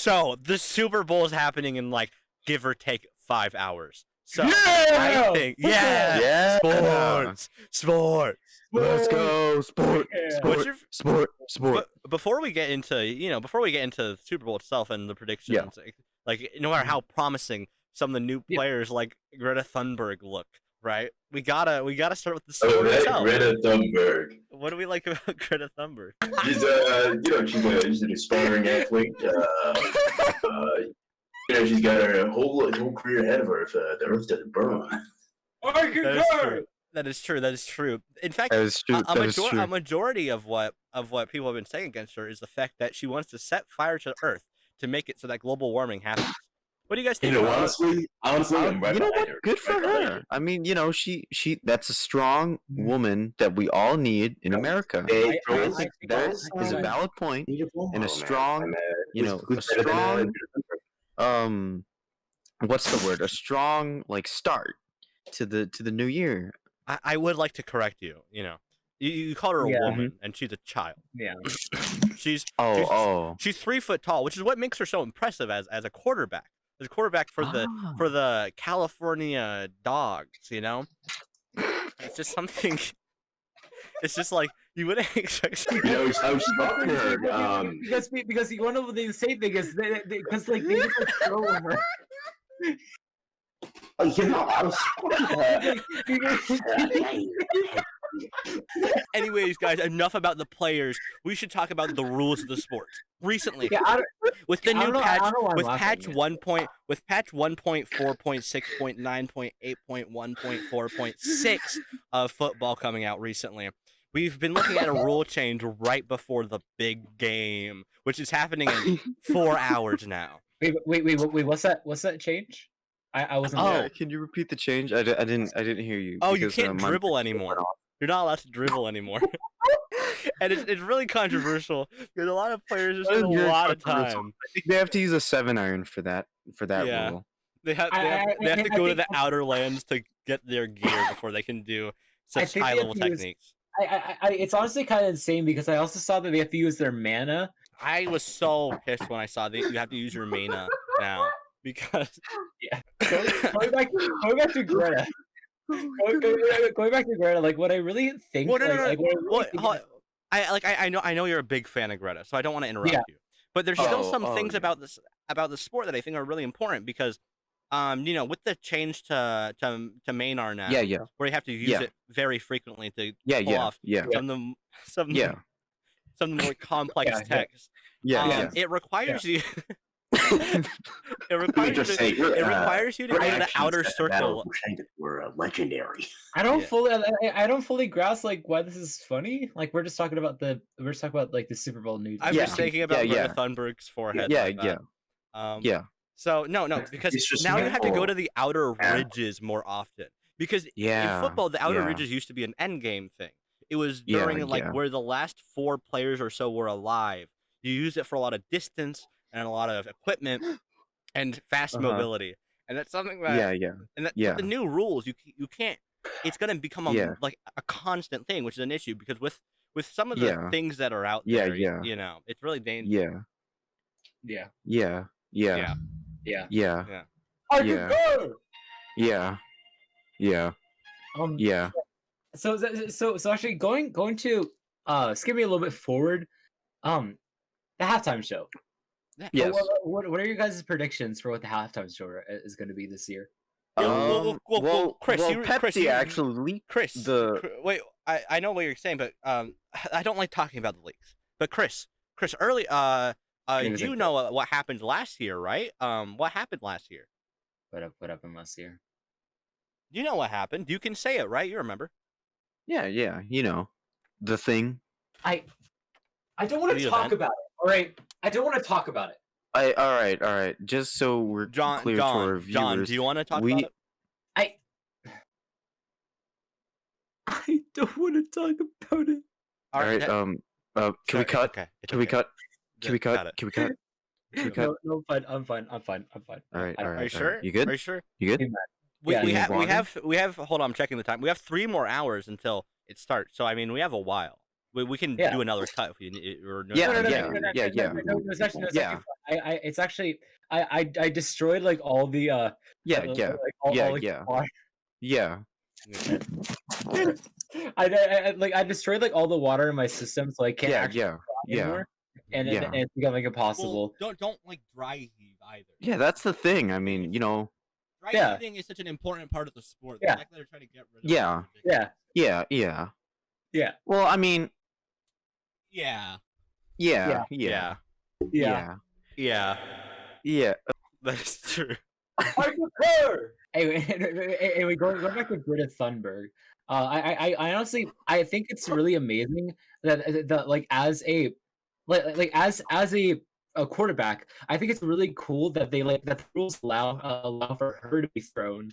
So the Super Bowl is happening in like give or take 5 hours. So Yeah! I think sports. Let's go, sport, What's sport, your sport. But before we get into the Super Bowl itself and the predictions, like no matter how promising some of the new players like Greta Thunberg look, right? We gotta start with the sport itself. Greta Thunberg. What do we like about Greta Thunberg? She's an aspiring athlete. She's got her whole career ahead of her if the Earth doesn't burn. That is true. In fact, a majority of what people have been saying against her is the fact that she wants to set fire to Earth to make it so that global warming happens. What do you guys think? Honestly, I'm right behind her. Good for her. I mean, she that's a strong woman that we all need in America. I think that is a valid point and a strong, what's the word? A strong start to the new year. I would like to correct you. You called her a woman, and she's a child. Yeah. She's 3 foot tall, which is what makes her so impressive as a quarterback. As a quarterback for the California Dogs, It's just something. It's just like you wouldn't expect. I was talking to her. Because one of the same thing is because they just throw over. Anyways, guys, enough about the players. We should talk about the rules of the sport. Recently, with the new patch, with patch 1.4.6.9.8.1.4.6 of football coming out recently, we've been looking at a rule change right before the big game, which is happening in 4 hours now. Wait! What's that change? I wasn't. Yeah, can you repeat the change? I didn't hear you. Oh, you can't dribble anymore. You're not allowed to dribble anymore. And it's really controversial because a lot of players just spend a lot of time. I think they have to use a 7-iron for that rule. They have to go to the outer lands to get their gear before they can do such high level techniques. It's honestly kind of insane because I also saw that they have to use their mana. I was so pissed when I saw that you have to use your mana now because going back to Greta. Going back to Greta, like what I really think. I know you're a big fan of Greta, so I don't want to interrupt you. But there's still some things about the sport that I think are really important because, with the change to Maynard now, where you have to use it very frequently to pull off some of the more complex text. It requires you. It requires you to go to the outer circle. We're legendary. I don't fully grasp why this is funny. Like we're just talking about the Super Bowl news. I'm just thinking about Greta Thunberg's forehead. So no, because now you have to go to the outer ridges more often. Because in football, the outer ridges used to be an end game thing. It was during where the last 4 players or so were alive. You use it for a lot of distance and a lot of equipment and fast mobility, and that's something that the new rules you can't. It's gonna become a constant thing, which is an issue because with some of the things that are out there, it's really dangerous. So actually going to skipping a little bit forward, the halftime show. Yes. What are your guys' predictions for what the halftime show is going to be this year? Chris, Pepsi actually leaked wait, I know what you're saying, but I don't like talking about the leaks. But Chris, early, you know what happened last year, right? What happened last year? What happened last year? You know what happened. You can say it, right? You remember? Yeah. The thing. I don't want to talk about it. All right, I don't want to talk about it. All right. Just so we're clear to our viewers. John, do you want to talk about it? I don't want to talk about it. All right. Can we cut? Okay. Can we cut? Can we cut? No, I'm fine. All right. Are you sure? You good? Are you sure? You good? We have. Hold on, I'm checking the time. We have 3 more hours until it starts. So I mean, we have a while. We can do another cut if you. No, it's actually it's actually I destroyed like all the yeah. I destroyed like all the water in my system, so I can't actually anymore. And it's becoming impossible. Well, don't like dry heave either. Yeah, that's the thing. I mean, dry heaving is such an important part of the sport. The fact that they're trying to get rid of yeah. Well, I mean, yeah. That's true. I concur. Anyway, going back to Greta Thunberg. I honestly I think it's really amazing that like as a a quarterback, I think it's really cool that they that the rules allow for her to be thrown.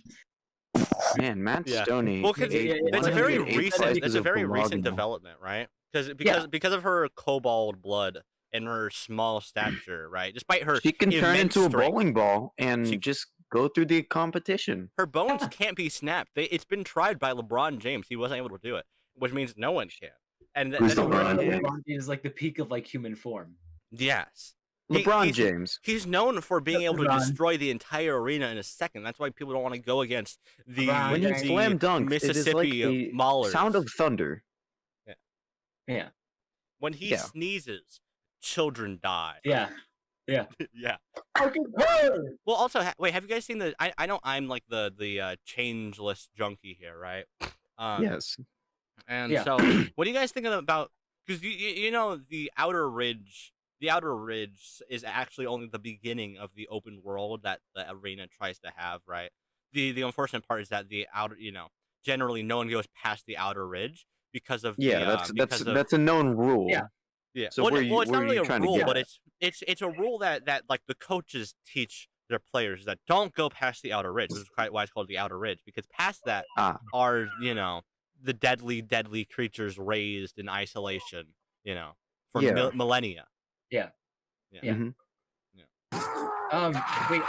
Man, Matt Stoney. Well, because it's a very recent. It's a very recent development, right? Because of her cobalt blood and her small stature, right? Despite her, she can turn into a strength, bowling ball and just go through the competition. Her bones can't be snapped. It's been tried by LeBron James. He wasn't able to do it, which means no one can. And LeBron is like the peak of like human form. Yes. LeBron James. He's known for being able to destroy the entire arena in a second. That's why people don't want to go against the slam dunk, Mississippi Maulers. Sound of thunder. Yeah. When he sneezes, children die. Yeah. Yeah. I concur. Well, also, wait, have you guys seen the? I know I'm like the changeless junkie here, right? Yes. And so, what do you guys think about? Because you know the Outer Ridge. The Outer Ridge is actually only the beginning of the open world that the arena tries to have, right? The unfortunate part is that the outer, generally no one goes past the Outer Ridge because of that's a known rule. Yeah. So it's not really a rule, but it's a rule that like the coaches teach their players that don't go past the Outer Ridge, which is why it's called the Outer Ridge, because past that are the deadly creatures raised in isolation, for millennia. Yeah. Mm-hmm. Wait,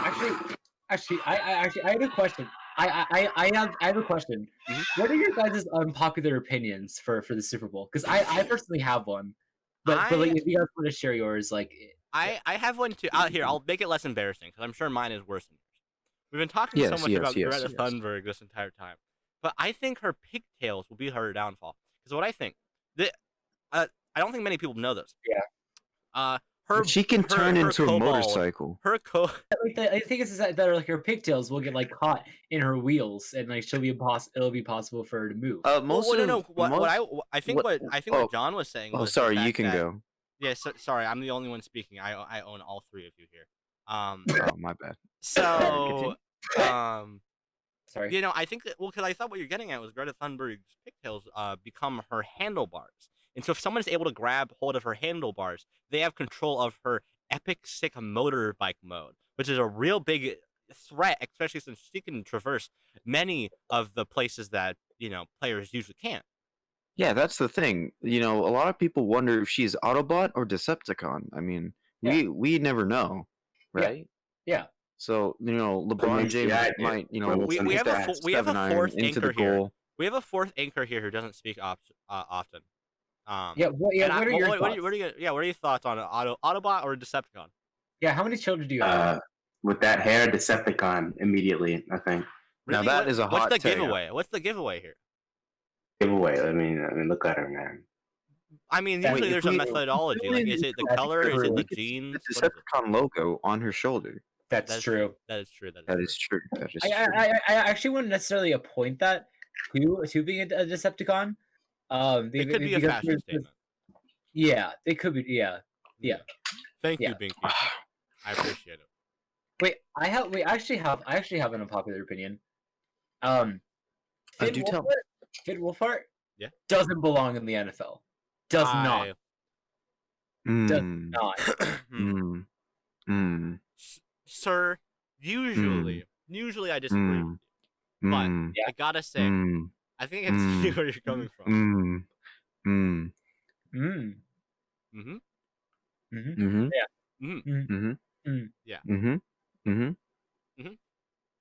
actually, I have a question. I have a question. Mm-hmm. What are your guys' unpopular opinions for the Super Bowl? Because I personally have one, but like if you guys want to share yours, like I have one too. Here, I'll make it less embarrassing because I'm sure mine is worse than yours. We've been talking so much about Greta Thunberg this entire time, but I think her pigtails will be her downfall. Because what I think, I don't think many people know this. Yeah. She can turn into a motorcycle. I think it's that like her pigtails will get like caught in her wheels, and like it'll be possible for her to move. I think what John was saying. Oh, sorry, you can go. Yeah, sorry, I'm the only one speaking. I own all three of you here. Oh, my bad. So, sorry. I think that because I thought what you're getting at was Greta Thunberg's pigtails become her handlebars. And so if someone is able to grab hold of her handlebars, they have control of her epic sick motorbike mode, which is a real big threat, especially since she can traverse many of the places that, players usually can't. Yeah, that's the thing. A lot of people wonder if she's Autobot or Decepticon. I mean, we never know, right? Yeah. So, LeBron James might, we have a fourth anchor here. We have a fourth anchor here who doesn't speak often. What are your thoughts? What are your thoughts on Autobot or Decepticon? Yeah, how many children do you have? With that hair, Decepticon immediately, I think. Really? Now that is a hot take. What's the giveaway? What's the giveaway here? Giveaway. I mean, look at her, man. I mean, usually there's a methodology. Like, is it the color? Is it the jeans? The Decepticon logo on her shoulder. That's true. That is true. That is true. I actually wouldn't necessarily appoint that to being a Decepticon. It could be a fashion statement. Yeah, it could be. Yeah. Thank you, Binky. I appreciate it. Wait, I actually have an unpopular opinion. Finn Wolfhard doesn't belong in the NFL. Does not. Does not. Sir, usually I disagree with you. But I gotta say, I think I can see where you're coming from.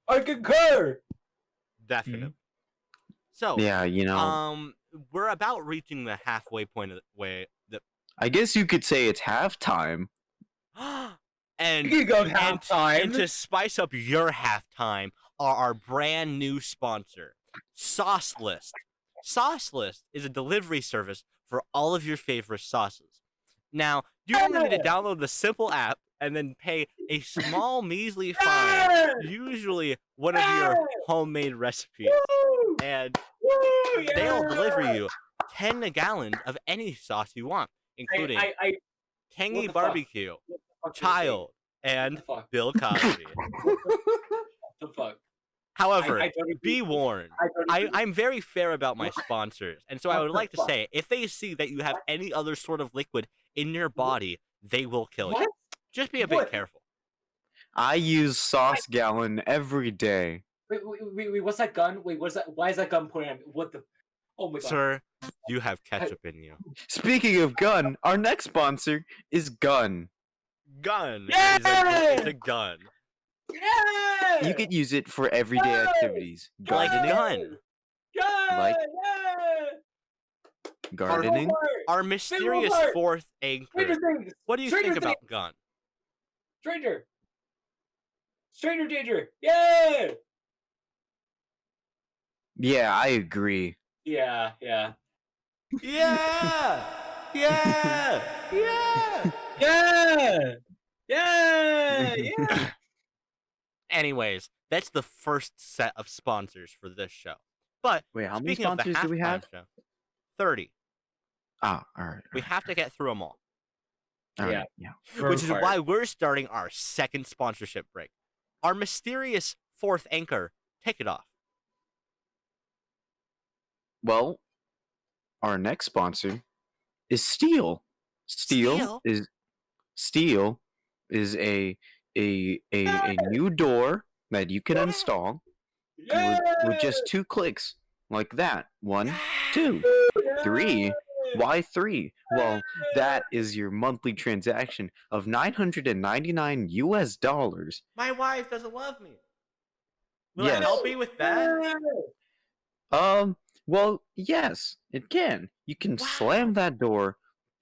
I concur. Definitely. So we're about reaching the halfway point of the way. I guess you could say it's halftime. And you go halftime. And to spice up your halftime are our brand new sponsor, Sauce List. Sauce List is a delivery service for all of your favorite sauces. Now, you only need to download the simple app and then pay a small, measly fine, usually one of your homemade recipes. And they'll deliver you 10 gallons of any sauce you want, including tangy barbecue, child, and Bill Cosby. What the fuck? However, be warned, I'm very fair about my sponsors, and so I would like to say, if they see that you have any other sort of liquid in your body, they will kill you. Just be a bit careful. I use Sauce Gallon every day. Wait, what's that gun? Wait, what's that? Why is that gun pointing at me? What the? Oh my god. Sir, you have ketchup in you. Speaking of gun, our next sponsor is Gun. Gun is a gun. Yeah! You could use it for everyday activities. Gardening. Like gardening. Our mysterious fourth anchor. What do you think about Gun? Stranger danger. Yeah! Yeah, I agree. Yeah. Yeah! Yeah! Yeah! Yeah! Anyways, that's the first set of sponsors for this show. But wait, how many speaking of the sponsors do we have? Show, 30. Ah, all right. We have to get through them all. Yeah. Which is why we're starting our second sponsorship break. Our mysterious fourth anchor, take it off. Well, our next sponsor is Steel. Steel is a new door that you can install with just 2 clicks, like that. 1, 2, 3. Why 3? Well, that is your monthly transaction of $999 US. My wife doesn't love me. Will Yes. it help me with that? Well, yes, it can. You can slam that door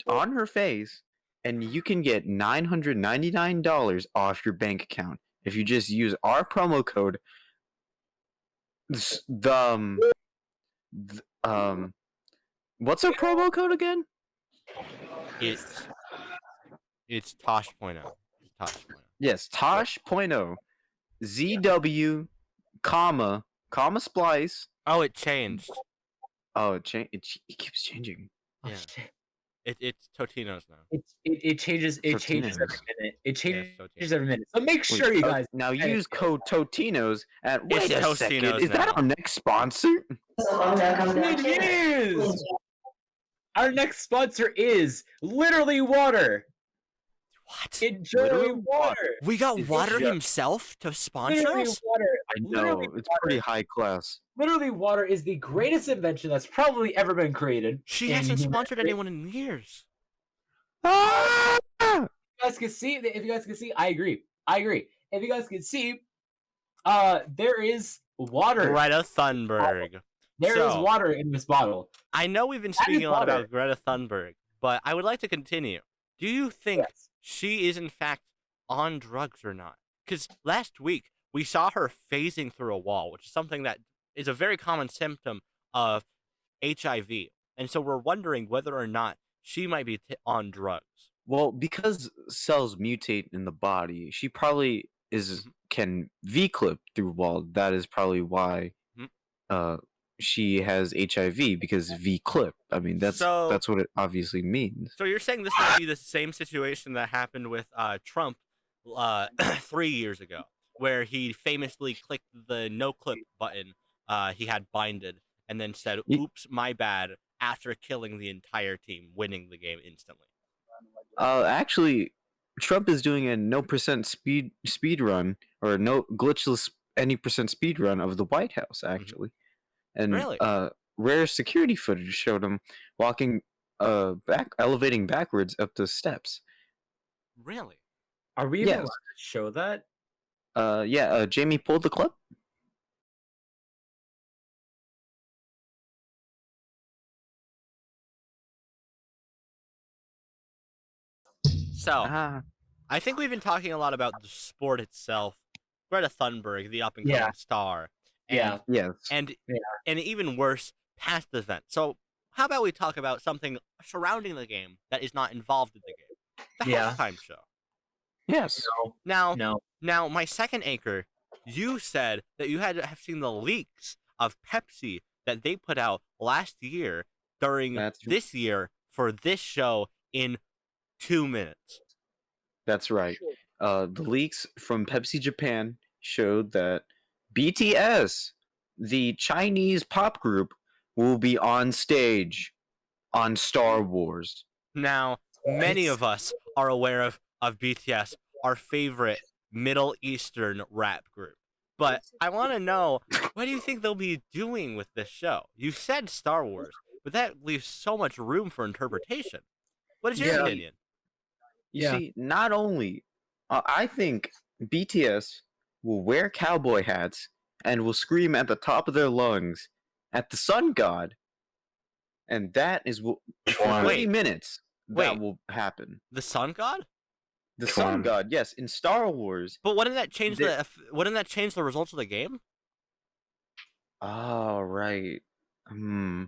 on her face, and you can get $999 off your bank account if you just use our promo code. What's our promo code again? It's Tosh.0. Yes, Tosh.0. ZW, comma splice. Oh, it changed. Oh, it keeps changing. Yeah. It's Totino's now. It changes. It changes every minute. It changes every minute. So make sure Wait, you guys now use code Totinos at. Wait It's a second. Tostinos Is that now. our next sponsor? It is. Our next sponsor is literally water. What? Enjoy water. We got Water himself to sponsor Literally us? water. I know, it's pretty high class. Literally water is the greatest invention that's probably ever been created. She hasn't sponsored anyone in years. Ah! If you guys can see, I agree. If you guys can see, there is water. Greta Thunberg. There is water in this bottle. I know we've been speaking a lot about Greta Thunberg, but I would like to continue. Do you think she is in fact on drugs or not? Because last week we saw her phasing through a wall, which is something that is a very common symptom of HIV. And so we're wondering whether or not she might be on drugs. Well, because cells mutate in the body, she probably can V-clip through wall. That is probably why she has HIV, because V-clip. I mean, that's what it obviously means. So you're saying this might be the same situation that happened with Trump 3 years ago, where he famously clicked the no-clip button he had binded and then said, oops, my bad, after killing the entire team, winning the game instantly. Actually, Trump is doing a no percent speed run, or no glitchless any percent speed run of the White House, actually. And really? Rare security footage showed him walking elevating backwards up the steps. Really? Are we able to show that? Yeah, Jamie pulled the clip. So, I think we've been talking a lot about the sport itself. Greta Thunberg, the up and coming star. And, and even worse, past the event. So how about we talk about something surrounding the game that is not involved in the game? The halftime show. Yes. Now, my second anchor, you said that you had to have seen the leaks of Pepsi that they put out last year during this year for this show in 2 minutes. That's right. The leaks from Pepsi Japan showed that BTS, the Chinese pop group, will be on stage on Star Wars. Now, many of us are aware of BTS, our favorite Middle Eastern rap group. But I want to know, what do you think they'll be doing with this show? You said Star Wars, but that leaves so much room for interpretation. What is your opinion? You see, not only, I think BTS will wear cowboy hats and will scream at the top of their lungs at the sun god, and that is for 30 minutes that will happen. The sun god? The sun god, yes, in Star Wars. But wouldn't that change the results of the game? Oh, right. That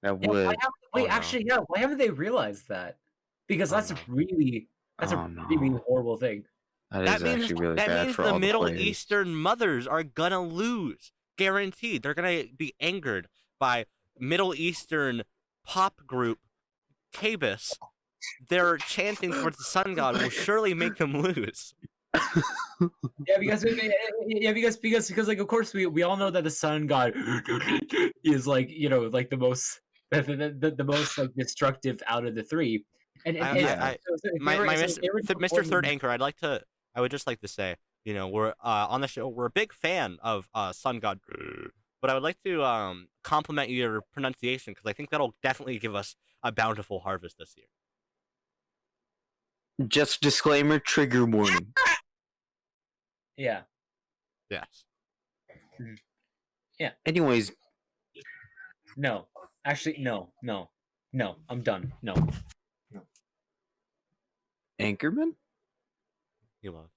would. Why haven't they realized that? Because that's a really horrible thing. That means really bad for all the Middle players. Eastern mothers are gonna lose, guaranteed. They're gonna be angered by Middle Eastern pop group Cabus. Their chanting towards the sun god will surely make them lose. Because like of course we all know that the sun god is like like the most like destructive out of the three. Mr. Third Anchor, I would just like to say, we're on the show. We're a big fan of Sun God, but I would like to compliment your pronunciation because I think that'll definitely give us a bountiful harvest this year. Just disclaimer, trigger warning. Yeah. Yes. Yeah. Anyways. No. Actually, no. I'm done. No. Anchorman? He left.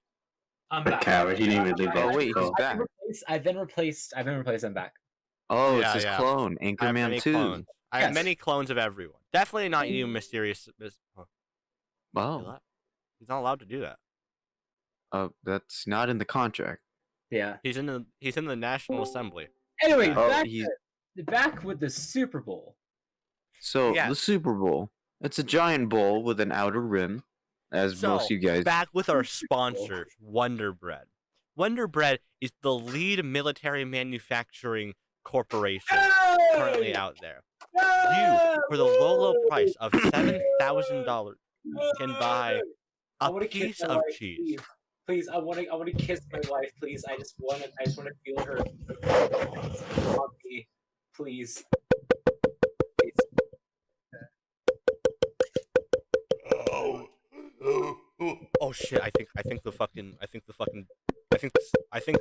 I'm back. Coward, he didn't even leave that. Oh wait, he's back. I've been replaced. I'm back. Oh, it's his clone, Anchorman 2. I have many clones of everyone. Definitely not you, mysterious. Wow. He's not allowed to do that. That's not in the contract. Yeah. He's in the National Assembly. Anyway, back with the Super Bowl. So the Super Bowl, it's a giant bowl with an outer rim, as most of you guys. Back with our sponsors, Wonder Bread. Wonder Bread is the lead military manufacturing corporation currently out there. You, for the low price of $7,000, can buy a piece of cheese. Please, I want to kiss my wife. Please, I just want to feel her. Please. Oh shit! I think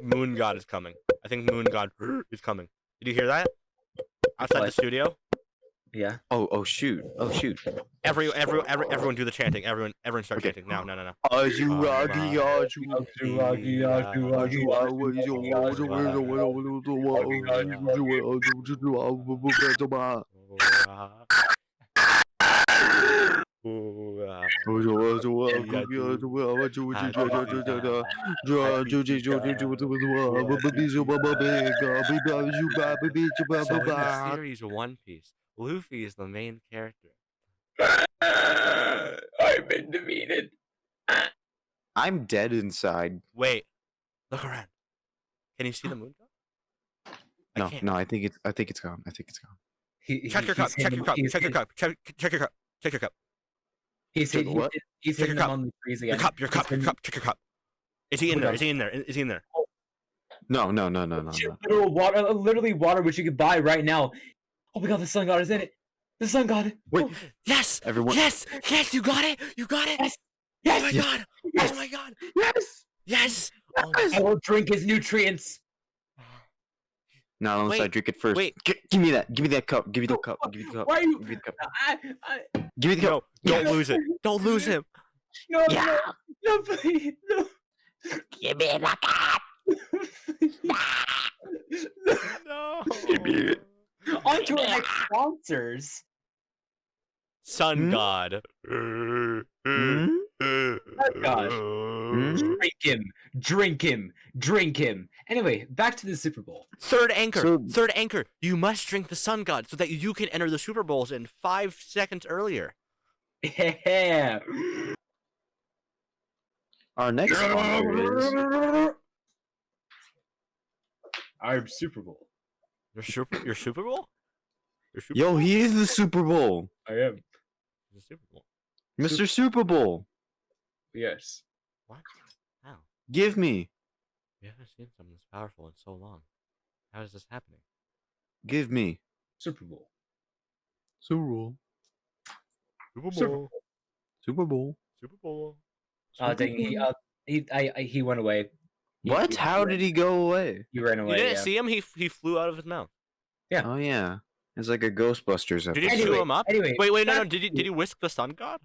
Moon God is coming. I think Moon God is coming. Did you hear that? Outside the studio. Yeah. Oh shoot! Everyone do the chanting. Everyone start chanting. No. Series One Piece. Luffy is the main character. I've been defeated. I'm dead inside. Wait, look around. Can you see the moon god? No. I think it's gone. Check your cup. Check your cup. He's hitting him on the trees again. Your cup. Check your cup. Is he in there? Is he in there? No. Literally water, which you could buy right now. Oh my god, the sun god is in it. The sun god. Wait. Yes. Everyone. Yes. You got it. Yes. Oh my god. Yes. Oh my god. Yes. Oh my I will drink his nutrients. Not unless I drink it first. Wait. Give me that. Give me that cup. Give me the cup. Why are you? Give me the cup. I... Give me the cup. No, don't lose it. Don't lose him. No, Yeah. no, please, no. Give me the cat. No. On to our next sponsors. Sun Hmm? God. Hmm? God. Hmm? Drink him. Anyway, back to the Super Bowl. Third anchor. So- Third anchor. You must drink the Sun God so that you can enter the Super Bowls in 5 seconds earlier. Yeah. Our next sponsor is Our Super Bowl. Your Super Bowl? Your Super Yo, Bowl? he is the Super Bowl. I am. The Super Bowl. Mr. Super Bowl. Yes. What? How? Give me. We haven't seen something this powerful in so long. How is this happening? Give me. Super Bowl. Super Bowl. Super Super Bowl. Super Bowl. Super Bowl. Dang, he went away. What? How did he go away? He ran You away. didn't Yeah. see him? He flew out of his mouth. Yeah. Oh yeah. It's like a Ghostbusters Did he episode. chew him up? Anyway, Wait, no. back- Did he whisk the Sun God?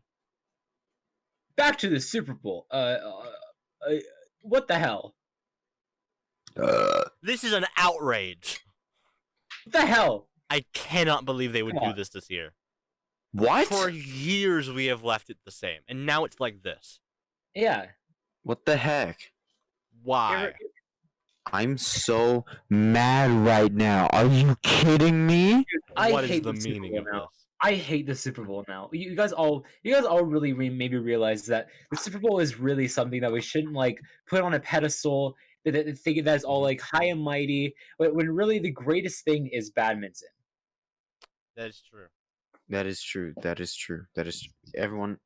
Back to the Super Bowl. What the hell? This is an outrage. What the hell? I cannot believe they would Come do on. this year. What? For years we have left it the same, and now it's like this. Yeah. What the heck? Why? I'm so mad right now. Are you kidding me? I What is hate the the Super meaning Bowl of now. this? I hate the Super Bowl now. You guys all really maybe realize that the Super Bowl is really something that we shouldn't like put on a pedestal. That think that is all like high and mighty, when really the greatest thing is badminton. That is true. That is true. That is true. That is everyone.